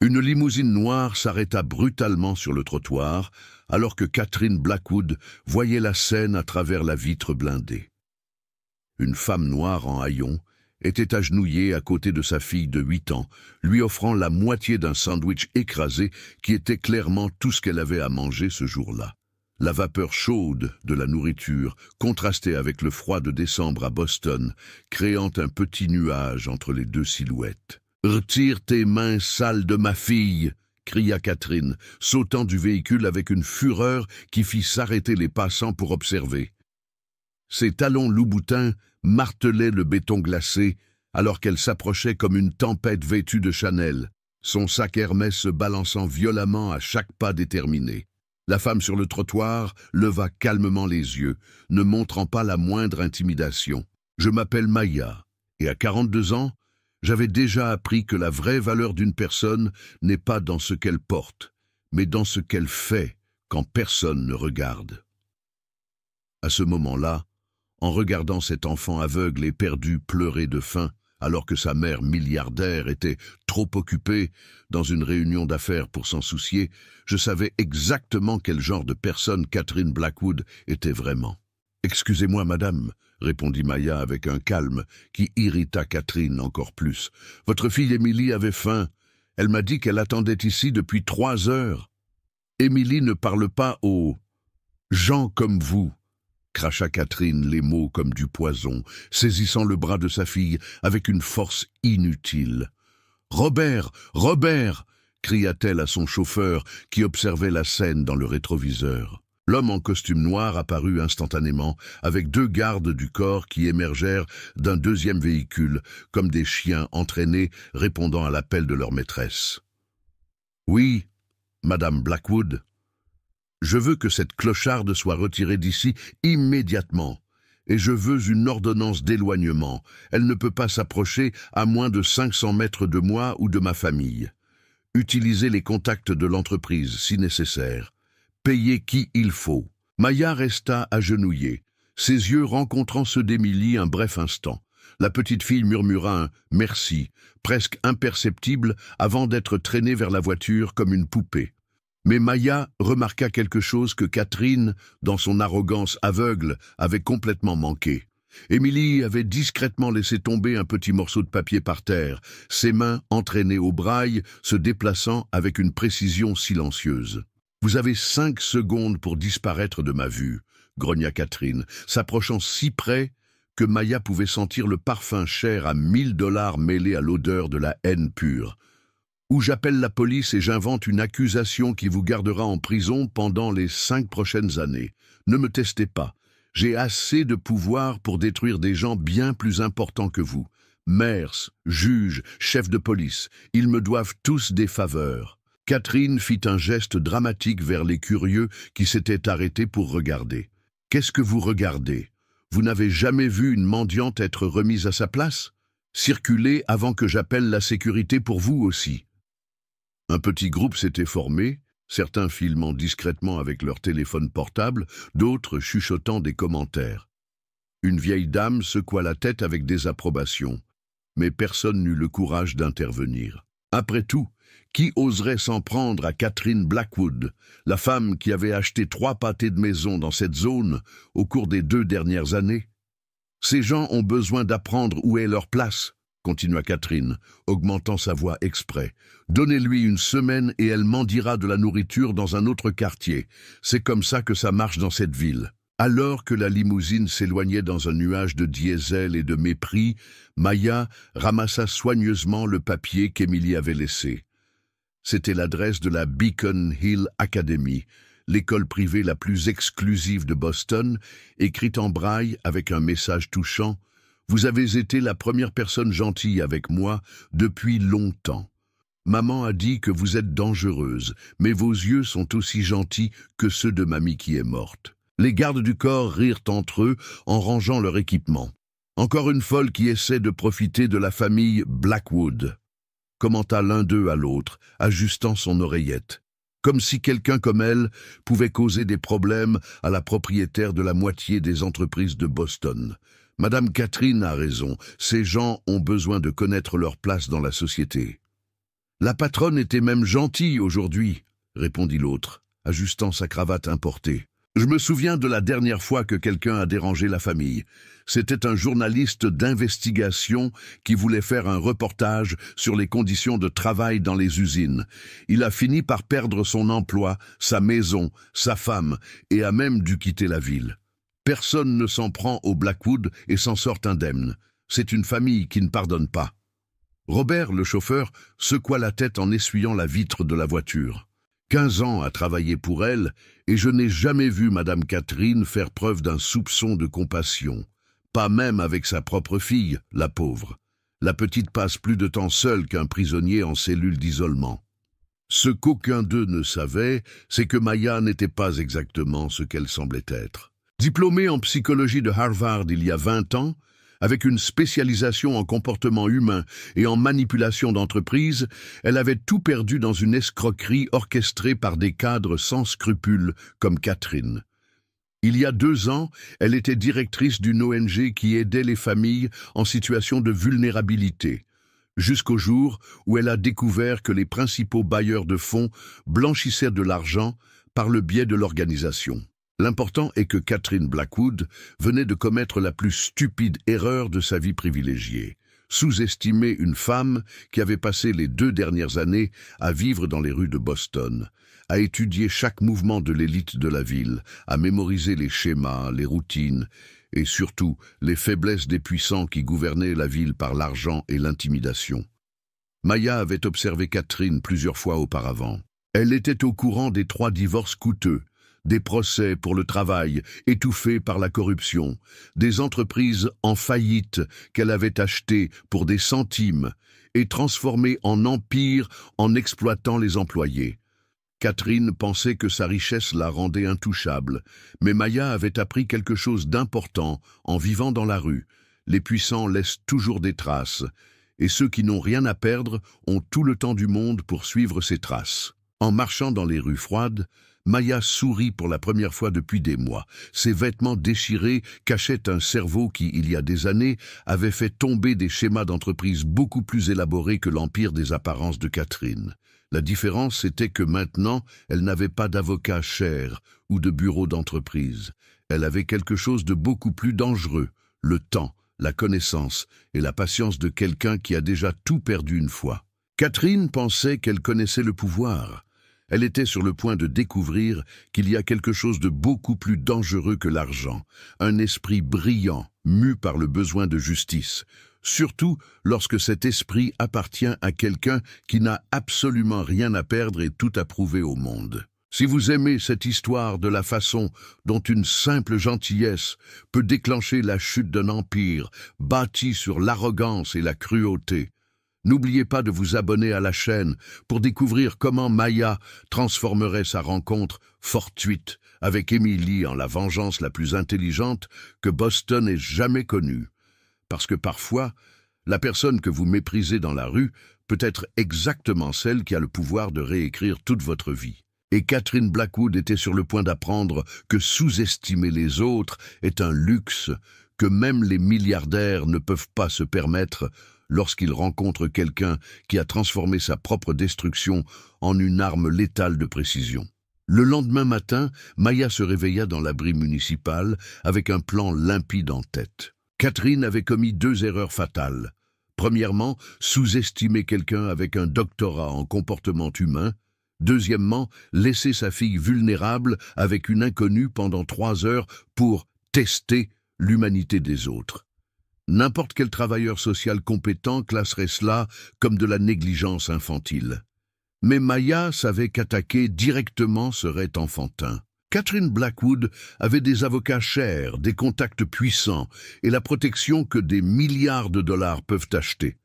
Une limousine noire s'arrêta brutalement sur le trottoir, alors que Catherine Blackwood voyait la scène à travers la vitre blindée. Une femme noire en haillons était agenouillée à côté de sa fille de 8 ans, lui offrant la moitié d'un sandwich écrasé qui était clairement tout ce qu'elle avait à manger ce jour-là. La vapeur chaude de la nourriture contrastait avec le froid de décembre à Boston, créant un petit nuage entre les deux silhouettes. « Retire tes mains sales de ma fille !» cria Catherine, sautant du véhicule avec une fureur qui fit s'arrêter les passants pour observer. Ses talons loup-boutin martelaient le béton glacé alors qu'elle s'approchait comme une tempête vêtue de Chanel, son sac Hermès se balançant violemment à chaque pas déterminé. La femme sur le trottoir leva calmement les yeux, ne montrant pas la moindre intimidation. « Je m'appelle Maya, et à 42 ans, j'avais déjà appris que la vraie valeur d'une personne n'est pas dans ce qu'elle porte, mais dans ce qu'elle fait quand personne ne regarde. » À ce moment-là, en regardant cet enfant aveugle et perdu pleurer de faim, alors que sa mère milliardaire était trop occupée dans une réunion d'affaires pour s'en soucier, je savais exactement quel genre de personne Catherine Blackwood était vraiment. « Excusez-moi, madame », répondit Maya avec un calme qui irrita Catherine encore plus. « Votre fille Émilie avait faim. Elle m'a dit qu'elle attendait ici depuis 3 heures. »« Émilie ne parle pas aux gens comme vous. » Cracha Catherine, les mots comme du poison, saisissant le bras de sa fille avec une force inutile. « Robert, Robert !» cria-t-elle à son chauffeur qui observait la scène dans le rétroviseur. L'homme en costume noir apparut instantanément, avec 2 gardes du corps qui émergèrent d'un deuxième véhicule, comme des chiens entraînés répondant à l'appel de leur maîtresse. « Oui, Madame Blackwood. Je veux que cette clocharde soit retirée d'ici immédiatement, et je veux une ordonnance d'éloignement. Elle ne peut pas s'approcher à moins de 500 mètres de moi ou de ma famille. Utilisez les contacts de l'entreprise si nécessaire. Payez qui il faut. » Maya resta agenouillée, ses yeux rencontrant ceux d'Émilie un bref instant. La petite fille murmura un « merci », presque imperceptible, avant d'être traînée vers la voiture comme une poupée. Mais Maya remarqua quelque chose que Catherine, dans son arrogance aveugle, avait complètement manqué. Émilie avait discrètement laissé tomber un petit morceau de papier par terre, ses mains entraînées au braille, se déplaçant avec une précision silencieuse. « Vous avez 5 secondes pour disparaître de ma vue, » grogna Catherine, s'approchant si près que Maya pouvait sentir le parfum cher à $1000 mêlé à l'odeur de la haine pure. « Ou j'appelle la police et j'invente une accusation qui vous gardera en prison pendant les 5 prochaines années. Ne me testez pas. J'ai assez de pouvoir pour détruire des gens bien plus importants que vous. Maires, juges, chefs de police, ils me doivent tous des faveurs. » Catherine fit un geste dramatique vers les curieux qui s'étaient arrêtés pour regarder. « Qu'est-ce que vous regardez? Vous n'avez jamais vu une mendiante être remise à sa place? Circulez avant que j'appelle la sécurité pour vous aussi. » Un petit groupe s'était formé, certains filmant discrètement avec leur téléphone portable, d'autres chuchotant des commentaires. Une vieille dame secoua la tête avec désapprobation, mais personne n'eut le courage d'intervenir. Après tout, qui oserait s'en prendre à Catherine Blackwood, la femme qui avait acheté 3 pâtés de maison dans cette zone au cours des 2 dernières années? « Ces gens ont besoin d'apprendre où est leur place, » continua Catherine, augmentant sa voix exprès. « Donnez-lui 1 semaine et elle mendiera de la nourriture dans un autre quartier. C'est comme ça que ça marche dans cette ville. » Alors que la limousine s'éloignait dans un nuage de diesel et de mépris, Maya ramassa soigneusement le papier qu'Émilie avait laissé. C'était l'adresse de la Beacon Hill Academy, l'école privée la plus exclusive de Boston, écrite en braille avec un message touchant. « Vous avez été la première personne gentille avec moi depuis longtemps. Maman a dit que vous êtes dangereuse, mais vos yeux sont aussi gentils que ceux de mamie qui est morte. » Les gardes du corps rirent entre eux en rangeant leur équipement. « Encore une folle qui essaie de profiter de la famille Blackwood », commenta l'un d'eux à l'autre, ajustant son oreillette. Comme si quelqu'un comme elle pouvait causer des problèmes à la propriétaire de la moitié des entreprises de Boston. Madame Catherine a raison, ces gens ont besoin de connaître leur place dans la société. La patronne était même gentille aujourd'hui, répondit l'autre, ajustant sa cravate importée. Je me souviens de la dernière fois que quelqu'un a dérangé la famille. C'était un journaliste d'investigation qui voulait faire un reportage sur les conditions de travail dans les usines. Il a fini par perdre son emploi, sa maison, sa femme, et a même dû quitter la ville. Personne ne s'en prend au Blackwood et s'en sort indemne. C'est une famille qui ne pardonne pas. Robert, le chauffeur, secoua la tête en essuyant la vitre de la voiture. 15 ans à travailler pour elle, et je n'ai jamais vu Madame Catherine faire preuve d'un soupçon de compassion. Pas même avec sa propre fille, la pauvre. La petite passe plus de temps seule qu'un prisonnier en cellule d'isolement. Ce qu'aucun d'eux ne savait, c'est que Maya n'était pas exactement ce qu'elle semblait être. Diplômée en psychologie de Harvard il y a 20 ans, avec une spécialisation en comportement humain et en manipulation d'entreprise, elle avait tout perdu dans une escroquerie orchestrée par des cadres sans scrupules comme Catherine. Il y a 2 ans, elle était directrice d'une ONG qui aidait les familles en situation de vulnérabilité, jusqu'au jour où elle a découvert que les principaux bailleurs de fonds blanchissaient de l'argent par le biais de l'organisation. L'important est que Catherine Blackwood venait de commettre la plus stupide erreur de sa vie privilégiée. Sous-estimer une femme qui avait passé les 2 dernières années à vivre dans les rues de Boston, à étudier chaque mouvement de l'élite de la ville, à mémoriser les schémas, les routines et surtout les faiblesses des puissants qui gouvernaient la ville par l'argent et l'intimidation. Maya avait observé Catherine plusieurs fois auparavant. Elle était au courant des 3 divorces coûteux, des procès pour le travail étouffés par la corruption, des entreprises en faillite qu'elle avait achetées pour des centimes et transformées en empire en exploitant les employés. Catherine pensait que sa richesse la rendait intouchable, mais Maya avait appris quelque chose d'important en vivant dans la rue. Les puissants laissent toujours des traces, et ceux qui n'ont rien à perdre ont tout le temps du monde pour suivre ces traces. En marchant dans les rues froides, Maya sourit pour la première fois depuis des mois. Ses vêtements déchirés cachaient un cerveau qui, il y a des années, avait fait tomber des schémas d'entreprise beaucoup plus élaborés que l'empire des apparences de Catherine. La différence était que maintenant, elle n'avait pas d'avocat cher ou de bureau d'entreprise. Elle avait quelque chose de beaucoup plus dangereux, le temps, la connaissance et la patience de quelqu'un qui a déjà tout perdu une fois. Catherine pensait qu'elle connaissait le pouvoir. Elle était sur le point de découvrir qu'il y a quelque chose de beaucoup plus dangereux que l'argent, un esprit brillant, mu par le besoin de justice, surtout lorsque cet esprit appartient à quelqu'un qui n'a absolument rien à perdre et tout à prouver au monde. Si vous aimez cette histoire de la façon dont une simple gentillesse peut déclencher la chute d'un empire bâti sur l'arrogance et la cruauté, n'oubliez pas de vous abonner à la chaîne pour découvrir comment Maya transformerait sa rencontre fortuite avec Emily en la vengeance la plus intelligente que Boston ait jamais connue. Parce que parfois, la personne que vous méprisez dans la rue peut être exactement celle qui a le pouvoir de réécrire toute votre vie. Et Catherine Blackwood était sur le point d'apprendre que sous-estimer les autres est un luxe que même les milliardaires ne peuvent pas se permettre lorsqu'ils rencontrent quelqu'un qui a transformé sa propre destruction en une arme létale de précision. Le lendemain matin, Maya se réveilla dans l'abri municipal avec un plan limpide en tête. Catherine avait commis 2 erreurs fatales. Premièrement, sous-estimer quelqu'un avec un doctorat en comportement humain. Deuxièmement, laisser sa fille vulnérable avec une inconnue pendant 3 heures pour tester l'humanité des autres. N'importe quel travailleur social compétent classerait cela comme de la négligence infantile. Mais Maya savait qu'attaquer directement serait enfantin. Catherine Blackwood avait des avocats chers, des contacts puissants et la protection que des milliards de dollars peuvent acheter.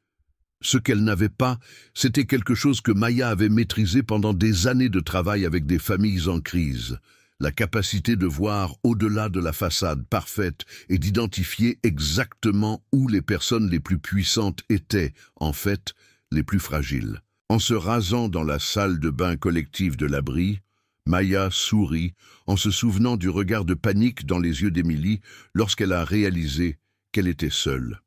Ce qu'elle n'avait pas, c'était quelque chose que Maya avait maîtrisé pendant des années de travail avec des familles en crise. La capacité de voir au-delà de la façade parfaite et d'identifier exactement où les personnes les plus puissantes étaient, en fait, les plus fragiles. En se rasant dans la salle de bain collective de l'abri, Maya sourit en se souvenant du regard de panique dans les yeux d'Emily lorsqu'elle a réalisé qu'elle était seule.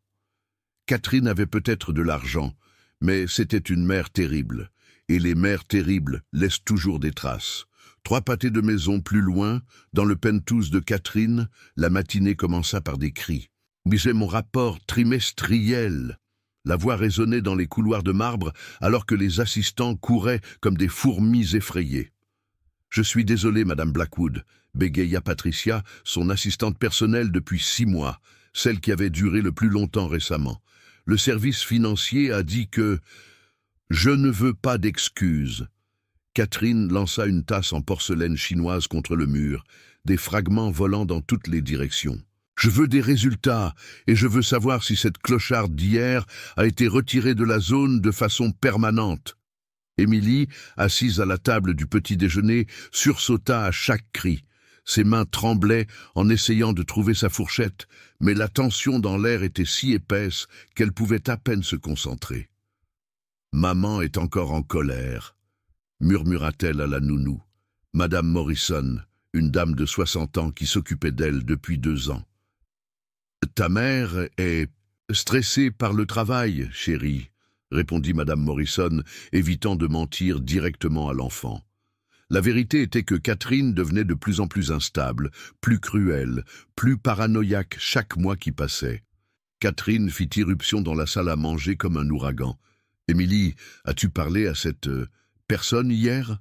Catherine avait peut-être de l'argent, mais c'était une mère terrible. et les mers terribles laissent toujours des traces. 3 pâtés de maison plus loin, dans le penthouse de Catherine, la matinée commença par des cris. « Mais j'ai mon rapport trimestriel !» La voix résonnait dans les couloirs de marbre alors que les assistants couraient comme des fourmis effrayées. « Je suis désolé, Madame Blackwood », bégaya Patricia, son assistante personnelle depuis 6 mois, celle qui avait duré le plus longtemps récemment. « Le service financier a dit que... Je ne veux pas d'excuses. » Catherine lança une tasse en porcelaine chinoise contre le mur, des fragments volant dans toutes les directions. « Je veux des résultats, et je veux savoir si cette clocharde d'hier a été retirée de la zone de façon permanente. » Émilie, assise à la table du petit déjeuner, sursauta à chaque cri. Ses mains tremblaient en essayant de trouver sa fourchette, mais la tension dans l'air était si épaisse qu'elle pouvait à peine se concentrer. « Maman est encore en colère », murmura-t-elle à la nounou. Madame Morrison, une dame de 60 ans qui s'occupait d'elle depuis 2 ans. « Ta mère est stressée par le travail, chérie », répondit Madame Morrison, évitant de mentir directement à l'enfant. La vérité était que Catherine devenait de plus en plus instable, plus cruelle, plus paranoïaque chaque mois qui passait. Catherine fit irruption dans la salle à manger comme un ouragan. « Émilie, as-tu parlé à cette personne hier ?»«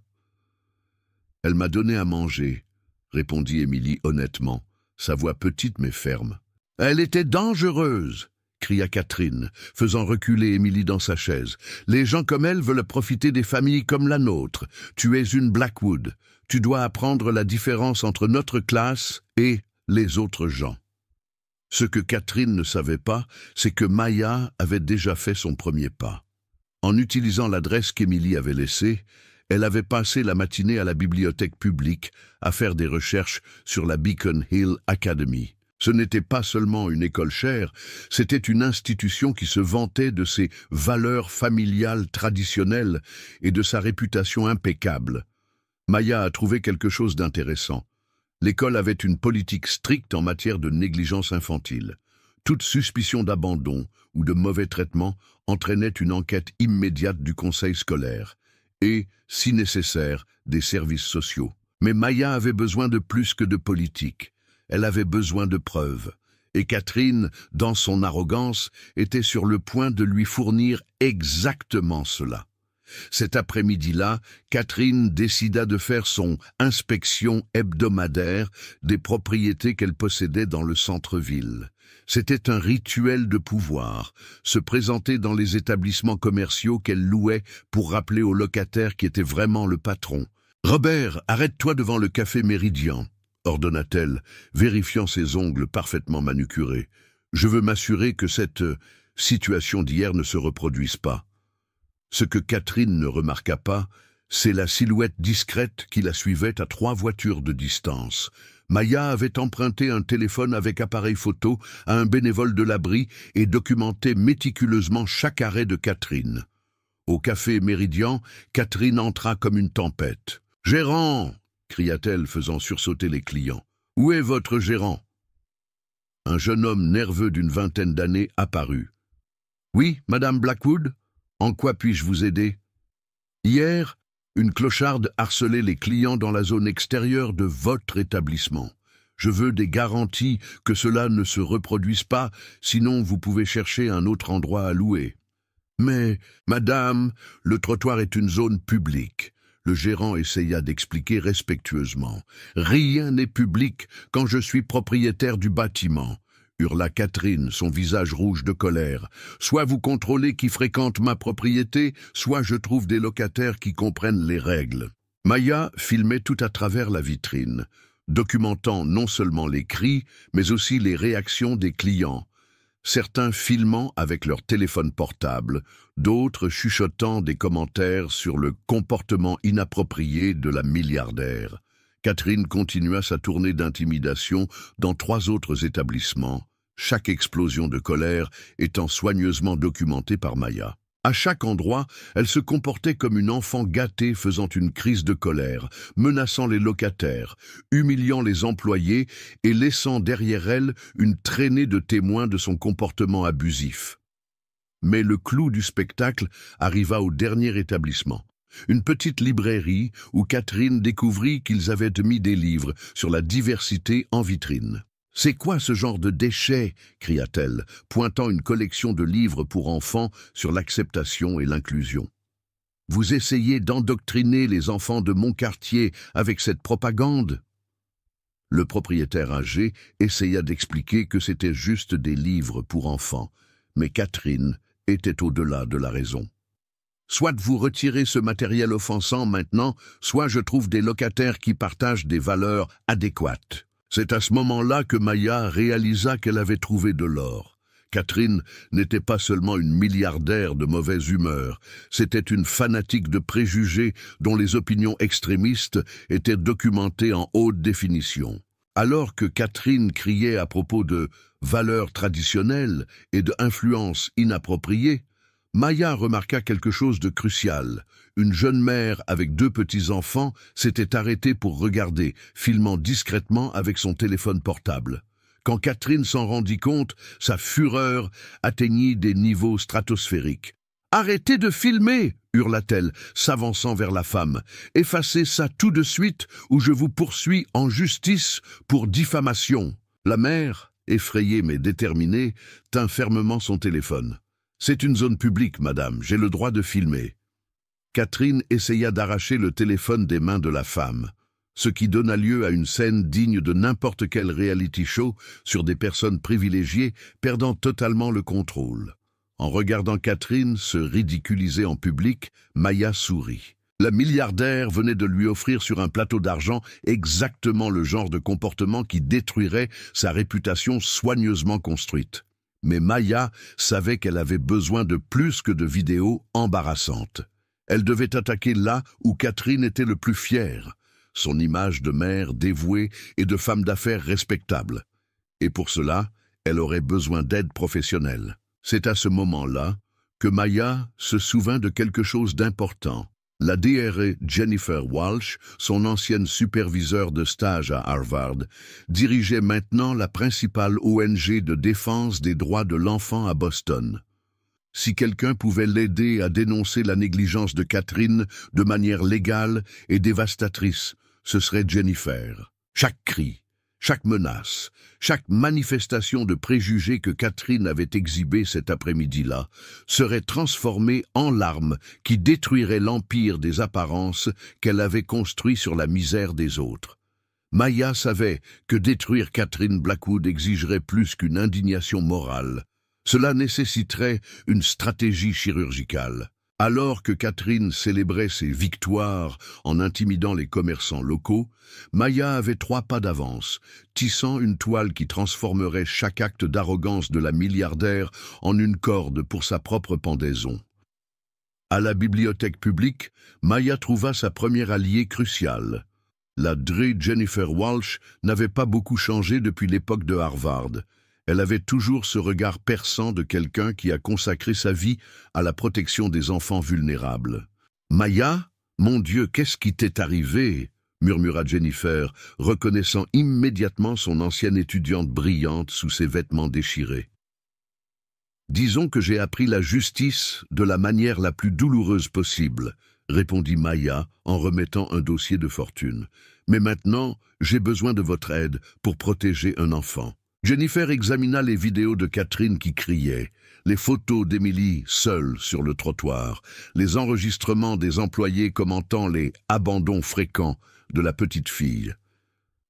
Elle m'a donné à manger, » répondit Émilie honnêtement, sa voix petite mais ferme. « Elle était dangereuse !» cria Catherine, faisant reculer Émilie dans sa chaise. « Les gens comme elle veulent profiter des familles comme la nôtre. Tu es une Blackwood. Tu dois apprendre la différence entre notre classe et les autres gens. » Ce que Catherine ne savait pas, c'est que Maya avait déjà fait son premier pas. En utilisant l'adresse qu'Émilie avait laissée, elle avait passé la matinée à la bibliothèque publique à faire des recherches sur la Beacon Hill Academy. Ce n'était pas seulement une école chère, c'était une institution qui se vantait de ses valeurs familiales traditionnelles et de sa réputation impeccable. Maya a trouvé quelque chose d'intéressant. L'école avait une politique stricte en matière de négligence infantile. Toute suspicion d'abandon ou de mauvais traitement entraînait une enquête immédiate du conseil scolaire et, si nécessaire, des services sociaux. Mais Maya avait besoin de plus que de politique. Elle avait besoin de preuves, et Catherine, dans son arrogance, était sur le point de lui fournir exactement cela. Cet après-midi-là, Catherine décida de faire son inspection hebdomadaire des propriétés qu'elle possédait dans le centre-ville. C'était un rituel de pouvoir, se présenter dans les établissements commerciaux qu'elle louait pour rappeler au locataire qui était vraiment le patron. « Robert, arrête-toi devant le café Méridien », ordonna-t-elle, vérifiant ses ongles parfaitement manucurés. « Je veux m'assurer que cette situation d'hier ne se reproduise pas. » Ce que Catherine ne remarqua pas, c'est la silhouette discrète qui la suivait à 3 voitures de distance. Maya avait emprunté un téléphone avec appareil photo à un bénévole de l'abri et documenté méticuleusement chaque arrêt de Catherine. Au café Méridien, Catherine entra comme une tempête. « Gérant !» cria-t-elle, faisant sursauter les clients. « Où est votre gérant ?» Un jeune homme nerveux d'une 20aine d'années apparut. « Oui, Madame Blackwood ? En quoi puis-je vous aider ?» Hier, une clocharde harcelait les clients dans la zone extérieure de votre établissement. Je veux des garanties que cela ne se reproduise pas, sinon vous pouvez chercher un autre endroit à louer. « Mais, madame, le trottoir est une zone publique. » Le gérant essaya d'expliquer respectueusement. « Rien n'est public quand je suis propriétaire du bâtiment. » hurla Catherine, son visage rouge de colère. « Soit vous contrôlez qui fréquente ma propriété, soit je trouve des locataires qui comprennent les règles. » Maya filmait tout à travers la vitrine, documentant non seulement les cris, mais aussi les réactions des clients. Certains filmant avec leur téléphone portable, d'autres chuchotant des commentaires sur le comportement inapproprié de la milliardaire. Catherine continua sa tournée d'intimidation dans 3 autres établissements, chaque explosion de colère étant soigneusement documentée par Maya. À chaque endroit, elle se comportait comme une enfant gâtée faisant une crise de colère, menaçant les locataires, humiliant les employés et laissant derrière elle une traînée de témoins de son comportement abusif. Mais le clou du spectacle arriva au dernier établissement. Une petite librairie où Catherine découvrit qu'ils avaient mis des livres sur la diversité en vitrine. « C'est quoi ce genre de déchets ?» cria-t-elle, pointant une collection de livres pour enfants sur l'acceptation et l'inclusion. « Vous essayez d'endoctriner les enfants de mon quartier avec cette propagande ?» Le propriétaire âgé essaya d'expliquer que c'était juste des livres pour enfants, mais Catherine était au-delà de la raison. « Soit vous retirez ce matériel offensant maintenant, soit je trouve des locataires qui partagent des valeurs adéquates. » C'est à ce moment-là que Maya réalisa qu'elle avait trouvé de l'or. Catherine n'était pas seulement une milliardaire de mauvaise humeur, c'était une fanatique de préjugés dont les opinions extrémistes étaient documentées en haute définition. Alors que Catherine criait à propos de valeurs traditionnelles et d'influences inappropriées, Maya remarqua quelque chose de crucial. Une jeune mère avec 2 petits-enfants s'était arrêtée pour regarder, filmant discrètement avec son téléphone portable. Quand Catherine s'en rendit compte, sa fureur atteignit des niveaux stratosphériques. « Arrêtez de filmer !» hurla-t-elle, s'avançant vers la femme. « Effacez ça tout de suite ou je vous poursuis en justice pour diffamation. » La mère, effrayée mais déterminée, tint fermement son téléphone. « C'est une zone publique, madame, j'ai le droit de filmer. » Catherine essaya d'arracher le téléphone des mains de la femme, ce qui donna lieu à une scène digne de n'importe quel reality show sur des personnes privilégiées perdant totalement le contrôle. En regardant Catherine se ridiculiser en public, Maya sourit. La milliardaire venait de lui offrir sur un plateau d'argent exactement le genre de comportement qui détruirait sa réputation soigneusement construite. Mais Maya savait qu'elle avait besoin de plus que de vidéos embarrassantes. Elle devait attaquer là où Catherine était le plus fière, son image de mère dévouée et de femme d'affaires respectable. Et pour cela, elle aurait besoin d'aide professionnelle. C'est à ce moment-là que Maya se souvint de quelque chose d'important. La DRE Jennifer Walsh, son ancienne superviseure de stage à Harvard, dirigeait maintenant la principale ONG de défense des droits de l'enfant à Boston. Si quelqu'un pouvait l'aider à dénoncer la négligence de Catherine de manière légale et dévastatrice, ce serait Jennifer. Chaque cri, chaque menace, chaque manifestation de préjugés que Catherine avait exhibé cet après-midi-là serait transformée en larmes qui détruiraient l'empire des apparences qu'elle avait construit sur la misère des autres. Maya savait que détruire Catherine Blackwood exigerait plus qu'une indignation morale. Cela nécessiterait une stratégie chirurgicale. Alors que Catherine célébrait ses victoires en intimidant les commerçants locaux, Maya avait 3 pas d'avance, tissant une toile qui transformerait chaque acte d'arrogance de la milliardaire en une corde pour sa propre pendaison. À la bibliothèque publique, Maya trouva sa première alliée cruciale. La DRE Jennifer Walsh n'avait pas beaucoup changé depuis l'époque de Harvard. Elle avait toujours ce regard perçant de quelqu'un qui a consacré sa vie à la protection des enfants vulnérables. « Maya, mon Dieu, qu'est-ce qui t'est arrivé ?» murmura Jennifer, reconnaissant immédiatement son ancienne étudiante brillante sous ses vêtements déchirés. « Disons que j'ai appris la justice de la manière la plus douloureuse possible, » répondit Maya en remettant un dossier de fortune. « Mais maintenant, j'ai besoin de votre aide pour protéger un enfant. » Jennifer examina les vidéos de Catherine qui criait, les photos d'Emily seule sur le trottoir, les enregistrements des employés commentant les abandons fréquents de la petite fille.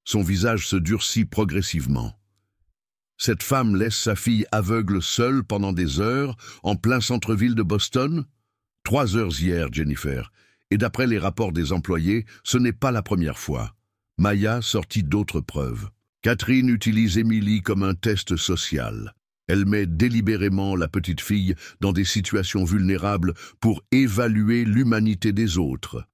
Son visage se durcit progressivement. Cette femme laisse sa fille aveugle seule pendant des heures en plein centre-ville de Boston ? 3 heures hier, Jennifer, et d'après les rapports des employés, ce n'est pas la première fois. Maya sortit d'autres preuves. Catherine utilise Emily comme un test social. Elle met délibérément la petite fille dans des situations vulnérables pour évaluer l'humanité des autres.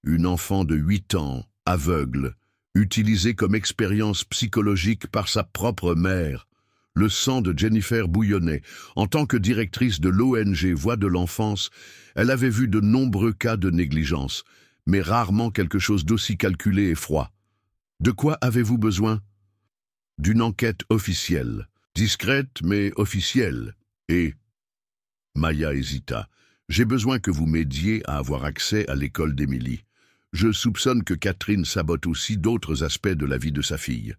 Une enfant de 8 ans, aveugle, utilisée comme expérience psychologique par sa propre mère. Le sang de Jennifer bouillonnait. En tant que directrice de l'ONG Voix de l'enfance, elle avait vu de nombreux cas de négligence, mais rarement quelque chose d'aussi calculé et froid. De quoi avez-vous besoin ? D'une enquête officielle, discrète mais officielle, et... Maya hésita. J'ai besoin que vous m'aidiez à avoir accès à l'école d'Emily. Je soupçonne que Catherine sabote aussi d'autres aspects de la vie de sa fille. »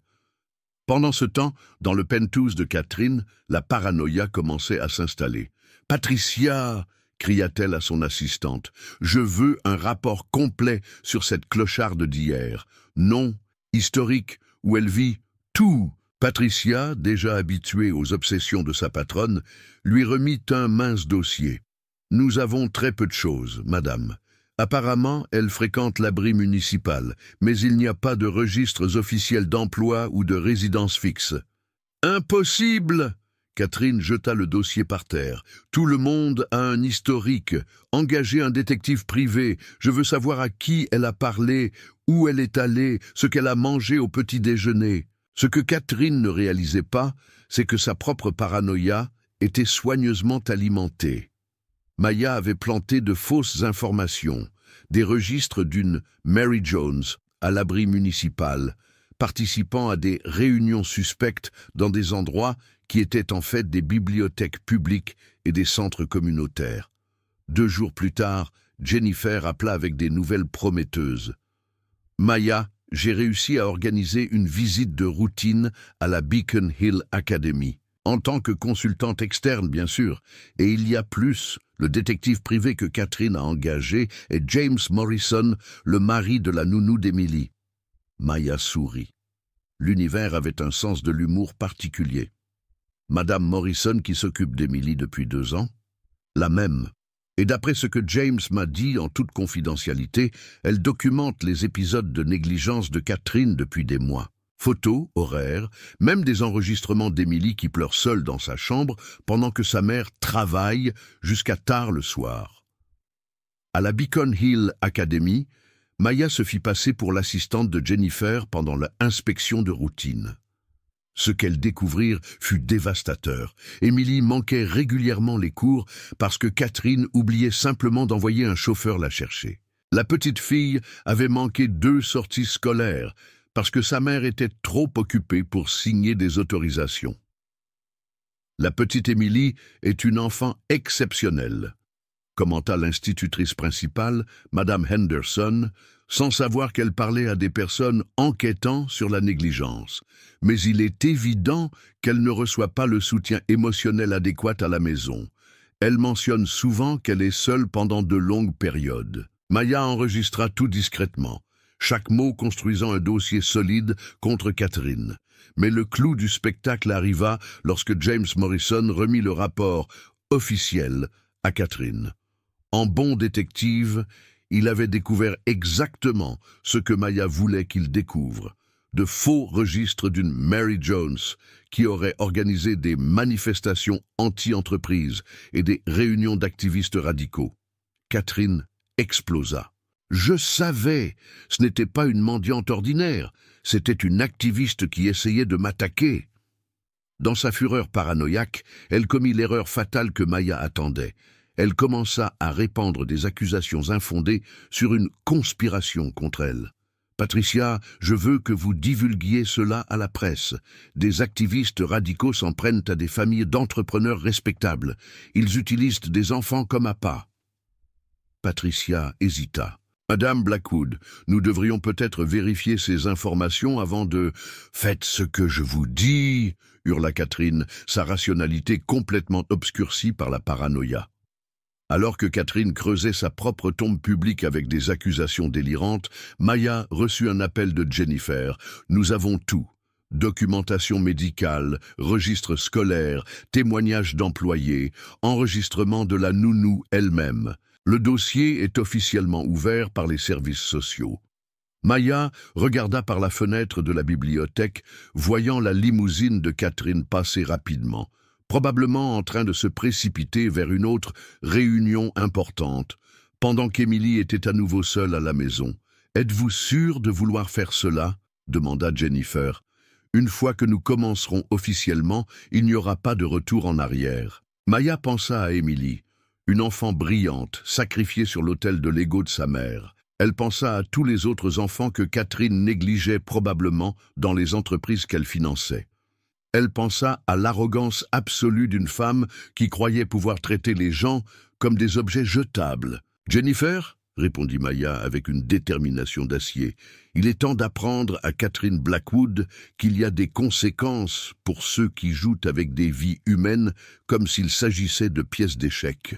Pendant ce temps, dans le penthouse de Catherine, la paranoïa commençait à s'installer. « Patricia !» cria-t-elle à son assistante. « Je veux un rapport complet sur cette clocharde d'hier. Nom, historique, où elle vit, tout !» Patricia, déjà habituée aux obsessions de sa patronne, lui remit un mince dossier. « Nous avons très peu de choses, madame. Apparemment, elle fréquente l'abri municipal, mais il n'y a pas de registres officiels d'emploi ou de résidence fixe. »« Impossible !» Catherine jeta le dossier par terre. « Tout le monde a un historique. Engagez un détective privé. Je veux savoir à qui elle a parlé, où elle est allée, ce qu'elle a mangé au petit déjeuner. » Ce que Catherine ne réalisait pas, c'est que sa propre paranoïa était soigneusement alimentée. Maya avait planté de fausses informations, des registres d'une Mary Jones à l'abri municipal, participant à des réunions suspectes dans des endroits qui étaient en fait des bibliothèques publiques et des centres communautaires. 2 jours plus tard, Jennifer appela avec des nouvelles prometteuses. « Maya, j'ai réussi à organiser une visite de routine à la Beacon Hill Academy. En tant que consultante externe, bien sûr, et il y a plus. Le détective privé que Catherine a engagé est James Morrison, le mari de la nounou d'Emily. » Maya sourit. L'univers avait un sens de l'humour particulier. « Madame Morrison qui s'occupe d'Emily depuis 2 ans ?»« La même. Et d'après ce que James m'a dit en toute confidentialité, elle documente les épisodes de négligence de Catherine depuis des mois. Photos, horaires, même des enregistrements d'Emily qui pleure seule dans sa chambre pendant que sa mère travaille jusqu'à tard le soir. » À la Beacon Hill Academy, Maya se fit passer pour l'assistante de Jennifer pendant l'inspection de routine. Ce qu'elle découvrirent fut dévastateur. Emily manquait régulièrement les cours parce que Catherine oubliait simplement d'envoyer un chauffeur la chercher. La petite fille avait manqué 2 sorties scolaires parce que sa mère était trop occupée pour signer des autorisations. La petite Emily est une enfant exceptionnelle, commenta l'institutrice principale, Madame Henderson, sans savoir qu'elle parlait à des personnes enquêtant sur la négligence. Mais il est évident qu'elle ne reçoit pas le soutien émotionnel adéquat à la maison. Elle mentionne souvent qu'elle est seule pendant de longues périodes. Maya enregistra tout discrètement, chaque mot construisant un dossier solide contre Catherine. Mais le clou du spectacle arriva lorsque James Morrison remit le rapport officiel à Catherine. En bon détective, il avait découvert exactement ce que Maya voulait qu'il découvre, de faux registres d'une Mary Jones qui aurait organisé des manifestations anti-entreprises et des réunions d'activistes radicaux. Catherine explosa. « Je savais, ce n'était pas une mendiante ordinaire, c'était une activiste qui essayait de m'attaquer. » Dans sa fureur paranoïaque, elle commit l'erreur fatale que Maya attendait. Elle commença à répandre des accusations infondées sur une conspiration contre elle. « Patricia, je veux que vous divulguiez cela à la presse. Des activistes radicaux s'en prennent à des familles d'entrepreneurs respectables. Ils utilisent des enfants comme appât. » Patricia hésita. « Madame Blackwood, nous devrions peut-être vérifier ces informations avant de... »« Faites ce que je vous dis !» hurla Catherine, sa rationalité complètement obscurcie par la paranoïa. Alors que Catherine creusait sa propre tombe publique avec des accusations délirantes, Maya reçut un appel de Jennifer. « Nous avons tout. Documentation médicale, registres scolaires, témoignages d'employés, enregistrement de la nounou elle-même. Le dossier est officiellement ouvert par les services sociaux. » Maya regarda par la fenêtre de la bibliothèque, voyant la limousine de Catherine passer rapidement, probablement en train de se précipiter vers une autre réunion importante, pendant qu'Emily était à nouveau seule à la maison. « Êtes-vous sûre de vouloir faire cela ?» demanda Jennifer. « Une fois que nous commencerons officiellement, il n'y aura pas de retour en arrière. » Maya pensa à Emily, une enfant brillante, sacrifiée sur l'autel de l'ego de sa mère. Elle pensa à tous les autres enfants que Catherine négligeait probablement dans les entreprises qu'elle finançait. Elle pensa à l'arrogance absolue d'une femme qui croyait pouvoir traiter les gens comme des objets jetables. « Jennifer ?» répondit Maya avec une détermination d'acier. « Il est temps d'apprendre à Catherine Blackwood qu'il y a des conséquences pour ceux qui jouent avec des vies humaines comme s'il s'agissait de pièces d'échecs. »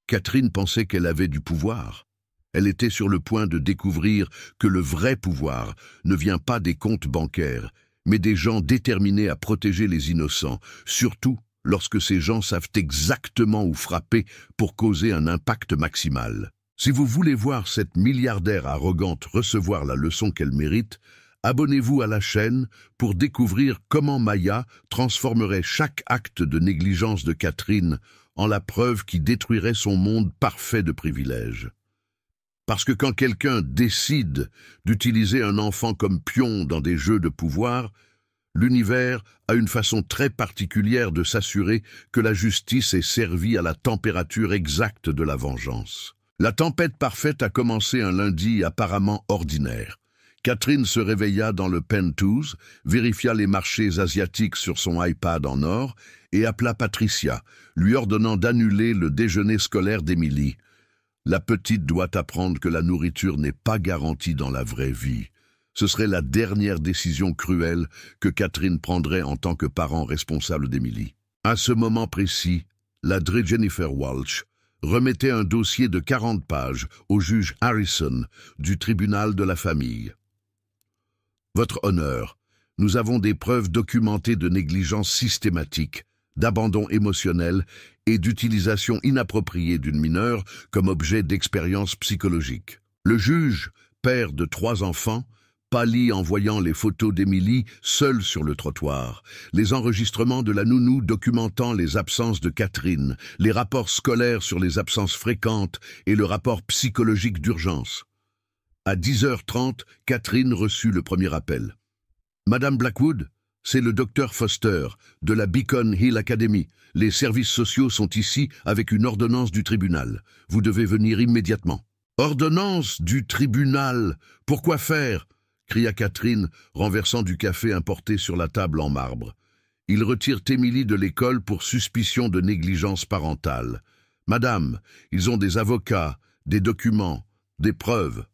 Catherine pensait qu'elle avait du pouvoir. Elle était sur le point de découvrir que le vrai pouvoir ne vient pas des comptes bancaires, mais des gens déterminés à protéger les innocents, surtout lorsque ces gens savent exactement où frapper pour causer un impact maximal. Si vous voulez voir cette milliardaire arrogante recevoir la leçon qu'elle mérite, abonnez-vous à la chaîne pour découvrir comment Maya transformerait chaque acte de négligence de Catherine en la preuve qui détruirait son monde parfait de privilèges. Parce que quand quelqu'un décide d'utiliser un enfant comme pion dans des jeux de pouvoir, l'univers a une façon très particulière de s'assurer que la justice est servie à la température exacte de la vengeance. La tempête parfaite a commencé un lundi apparemment ordinaire. Catherine se réveilla dans le penthouse, vérifia les marchés asiatiques sur son iPad en or et appela Patricia, lui ordonnant d'annuler le déjeuner scolaire d'Emily. La petite doit apprendre que la nourriture n'est pas garantie dans la vraie vie. Ce serait la dernière décision cruelle que Catherine prendrait en tant que parent responsable d'Emily. À ce moment précis, la Dre Jennifer Walsh remettait un dossier de 40 pages au juge Harrison du tribunal de la famille. « Votre honneur, nous avons des preuves documentées de négligence systématique, d'abandon émotionnel et d'utilisation inappropriée d'une mineure comme objet d'expérience psychologique. » Le juge, père de 3 enfants, pâlit en voyant les photos d'Emily seule sur le trottoir, les enregistrements de la nounou documentant les absences de Catherine, les rapports scolaires sur les absences fréquentes et le rapport psychologique d'urgence. À 10h30, Catherine reçut le premier appel. « Madame Blackwood, c'est le docteur Foster, de la Beacon Hill Academy. Les services sociaux sont ici avec une ordonnance du tribunal. Vous devez venir immédiatement. »« Ordonnance du tribunal? Pourquoi faire ?» cria Catherine, renversant du café importé sur la table en marbre. « Ils retirent Emily de l'école pour suspicion de négligence parentale. Madame, ils ont des avocats, des documents, des preuves. »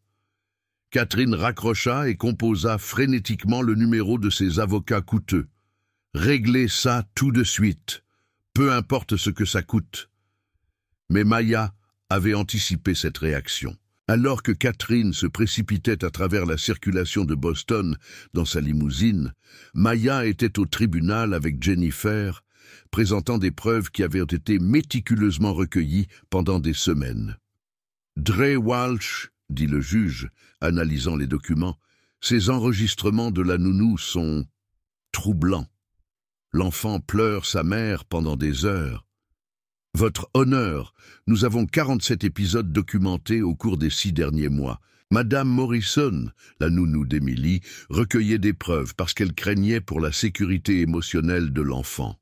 Catherine raccrocha et composa frénétiquement le numéro de ses avocats coûteux. « Réglez ça tout de suite, peu importe ce que ça coûte. » Mais Maya avait anticipé cette réaction. Alors que Catherine se précipitait à travers la circulation de Boston dans sa limousine, Maya était au tribunal avec Jennifer, présentant des preuves qui avaient été méticuleusement recueillies pendant des semaines. « Dre Walsh, » dit le juge, analysant les documents, « ces enregistrements de la nounou sont troublants. L'enfant pleure sa mère pendant des heures. Votre honneur, nous avons 47 épisodes documentés au cours des 6 derniers mois. Madame Morrison, la nounou d'Emily, recueillait des preuves parce qu'elle craignait pour la sécurité émotionnelle de l'enfant.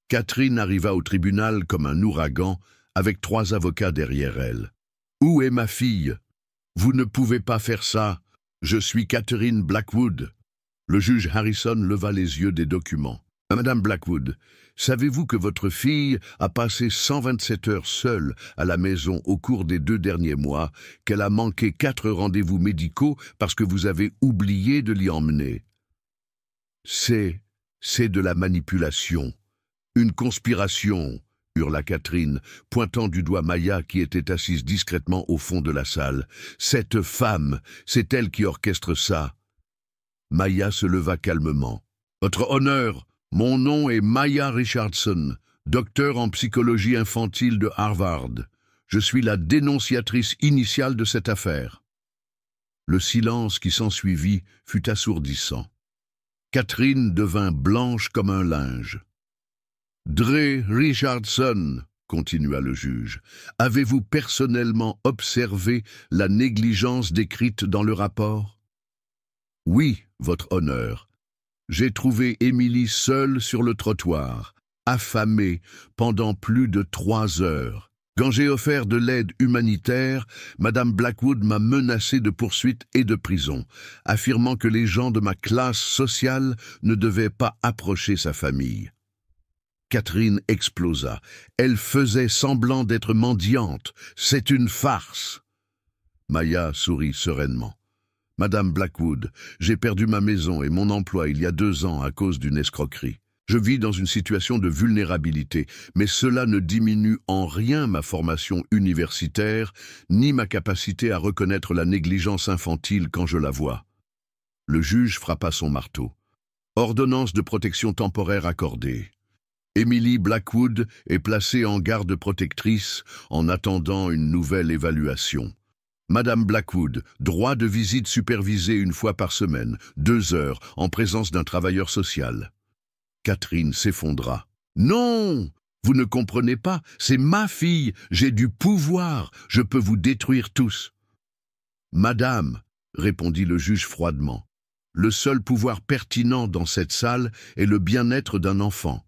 Catherine arriva au tribunal comme un ouragan, avec 3 avocats derrière elle. « Où est ma fille? Vous ne pouvez pas faire ça. Je suis Catherine Blackwood. » Le juge Harrison leva les yeux des documents. « Madame Blackwood, savez-vous que votre fille a passé 127 heures seule à la maison au cours des 2 derniers mois, qu'elle a manqué 4 rendez-vous médicaux parce que vous avez oublié de l'y emmener? » C'est de la manipulation. Une conspiration, hurla Catherine, pointant du doigt Maya qui était assise discrètement au fond de la salle. Cette femme, c'est elle qui orchestre ça. Maya se leva calmement. « Votre honneur, mon nom est Maya Richardson, docteur en psychologie infantile de Harvard. Je suis la dénonciatrice initiale de cette affaire. » Le silence qui s'ensuivit fut assourdissant. Catherine devint blanche comme un linge. « Dre Richardson, » continua le juge, « avez-vous personnellement observé la négligence décrite dans le rapport? » « Oui, votre honneur. J'ai trouvé Emily seule sur le trottoir, affamée pendant plus de 3 heures. Quand j'ai offert de l'aide humanitaire, Madame Blackwood m'a menacé de poursuites et de prison, affirmant que les gens de ma classe sociale ne devaient pas approcher sa famille. Catherine explosa. Elle faisait semblant d'être mendiante. C'est une farce. Maya sourit sereinement. Madame Blackwood, j'ai perdu ma maison et mon emploi il y a 2 ans à cause d'une escroquerie. Je vis dans une situation de vulnérabilité, mais cela ne diminue en rien ma formation universitaire, ni ma capacité à reconnaître la négligence infantile quand je la vois. Le juge frappa son marteau. Ordonnance de protection temporaire accordée. Emily Blackwood est placée en garde protectrice en attendant une nouvelle évaluation. Madame Blackwood, droit de visite supervisé 1 fois par semaine, 2 heures, en présence d'un travailleur social. Catherine s'effondra. « Non! Vous ne comprenez pas, c'est ma fille, j'ai du pouvoir, je peux vous détruire tous. » « Madame, » répondit le juge froidement, « le seul pouvoir pertinent dans cette salle est le bien-être d'un enfant.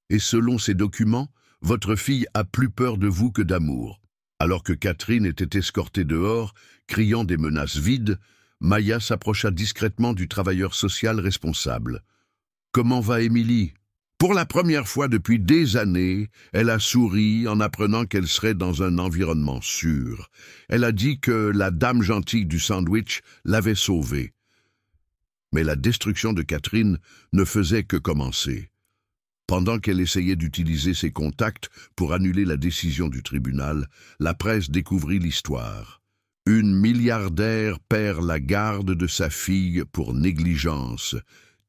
Et selon ces documents, votre fille a plus peur de vous que d'amour. » Alors que Catherine était escortée dehors, criant des menaces vides, Maya s'approcha discrètement du travailleur social responsable. « Comment va Émilie ?» Pour la première fois depuis des années, elle a souri en apprenant qu'elle serait dans un environnement sûr. Elle a dit que la dame gentille du sandwich l'avait sauvée. Mais la destruction de Catherine ne faisait que commencer. Pendant qu'elle essayait d'utiliser ses contacts pour annuler la décision du tribunal, la presse découvrit l'histoire. Une milliardaire perd la garde de sa fille pour négligence,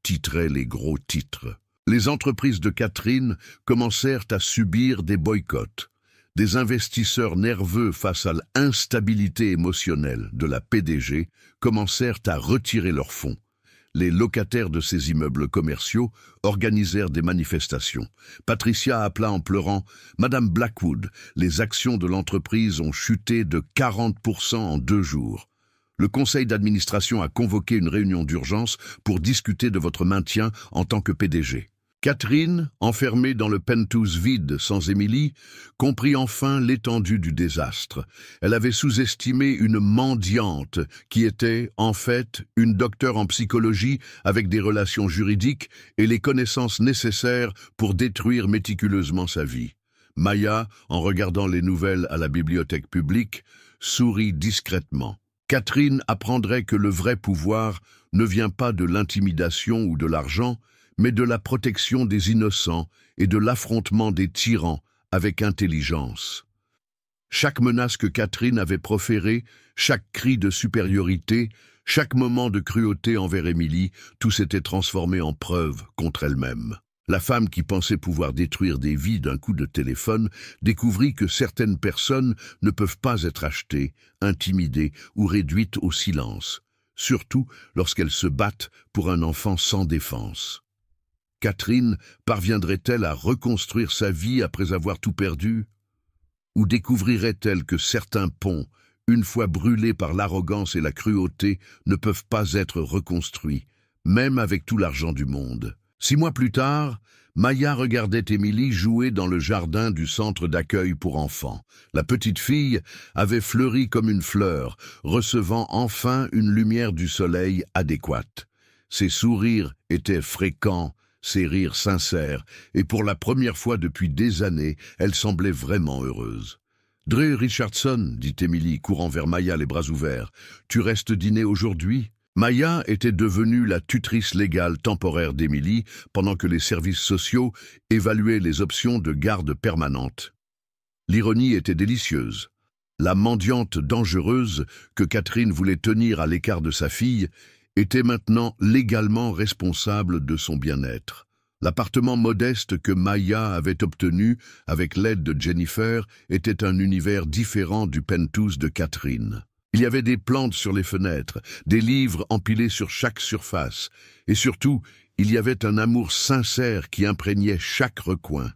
titraient les gros titres. Les entreprises de Catherine commencèrent à subir des boycotts. Des investisseurs nerveux face à l'instabilité émotionnelle de la PDG commencèrent à retirer leurs fonds. Les locataires de ces immeubles commerciaux organisèrent des manifestations. Patricia appela en pleurant « Madame Blackwood, les actions de l'entreprise ont chuté de 40% en 2 jours. Le conseil d'administration a convoqué une réunion d'urgence pour discuter de votre maintien en tant que PDG. » Catherine, enfermée dans le penthouse vide sans Émilie, comprit enfin l'étendue du désastre. Elle avait sous-estimé une mendiante qui était, en fait, une docteure en psychologie avec des relations juridiques et les connaissances nécessaires pour détruire méticuleusement sa vie. Maya, en regardant les nouvelles à la bibliothèque publique, sourit discrètement. Catherine apprendrait que le vrai pouvoir ne vient pas de l'intimidation ou de l'argent, mais de la protection des innocents et de l'affrontement des tyrans avec intelligence. Chaque menace que Catherine avait proférée, chaque cri de supériorité, chaque moment de cruauté envers Émilie, tout s'était transformé en preuve contre elle-même. La femme qui pensait pouvoir détruire des vies d'un coup de téléphone découvrit que certaines personnes ne peuvent pas être achetées, intimidées ou réduites au silence, surtout lorsqu'elles se battent pour un enfant sans défense. Catherine parviendrait-elle à reconstruire sa vie après avoir tout perdu? Ou découvrirait-elle que certains ponts, une fois brûlés par l'arrogance et la cruauté, ne peuvent pas être reconstruits, même avec tout l'argent du monde? 6 mois plus tard, Maya regardait Émilie jouer dans le jardin du centre d'accueil pour enfants. La petite fille avait fleuri comme une fleur, recevant enfin une lumière du soleil adéquate. Ses sourires étaient fréquents, ses rires sincères, et pour la première fois depuis des années, elle semblait vraiment heureuse. « Dre Richardson, dit Émilie, courant vers Maya les bras ouverts, tu restes dîner aujourd'hui ?» Maya était devenue la tutrice légale temporaire d'Émilie pendant que les services sociaux évaluaient les options de garde permanente. L'ironie était délicieuse. La mendiante dangereuse que Catherine voulait tenir à l'écart de sa fille était maintenant légalement responsable de son bien-être. L'appartement modeste que Maya avait obtenu avec l'aide de Jennifer était un univers différent du penthouse de Catherine. Il y avait des plantes sur les fenêtres, des livres empilés sur chaque surface, et surtout, il y avait un amour sincère qui imprégnait chaque recoin.